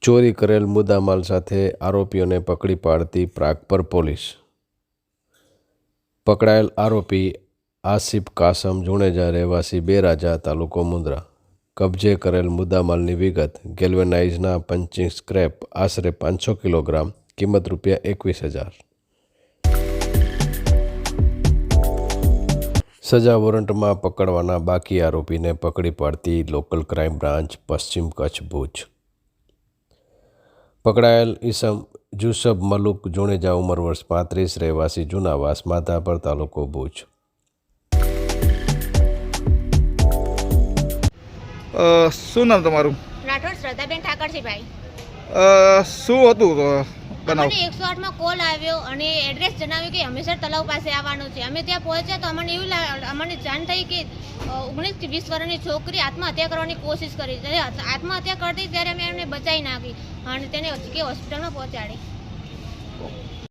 ચોરી કરેલ મુદ્દામાલ સાથે આરોપીઓને પકડી પાડતી પ્રાગપર પોલીસ। પકડાયેલ આરોપી આસિફ કાસમ જુણેજા રહેવાસી બેરાજા તાલુકો મુંદ્રા। કબજે કરેલ મુદ્દામાલની વિગત ગેલ્વેનાઇઝના પંચિંગ સ્ક્રેપ આશરે 500 કિલોગ્રામ, કિંમત ₹21,000। સજા વોરંટમાં પકડવાના બાકી આરોપીને પકડી પાડતી લોકલ ક્રાઇમ બ્રાન્ચ પશ્ચિમ કચ્છ ભુજ। પકડાયેલ ઈસમ જુસબ મલુક જુણેજા ઉંમર વર્ષ 35 રહેવાસી જુનાવાસ માધાપર તાલુકો ભુજ। શું નામ તમારું? રાઠોડ શ્રદ્ધાબેન ઠાકરજીભાઈ। શું હતું બનાવ? અમને 108 માં કોલ આવ્યો અને એડ્રેસ જણાવ્યું કે હમીસર તલાવ પાસે આવવાનું છે। અમે ત્યાં પહોંચ્યા તો અમને જાણ થઈ કે 19 થી 20 વર્ષની છોકરી આત્મહત્યા કરવાની કોશિશ કરી। જ્યારે આત્મહત્યા કરતી ત્યારે અમે એમને બચાવી નાખી અને તેને હોસ્પિટલમાં પહોંચાડી।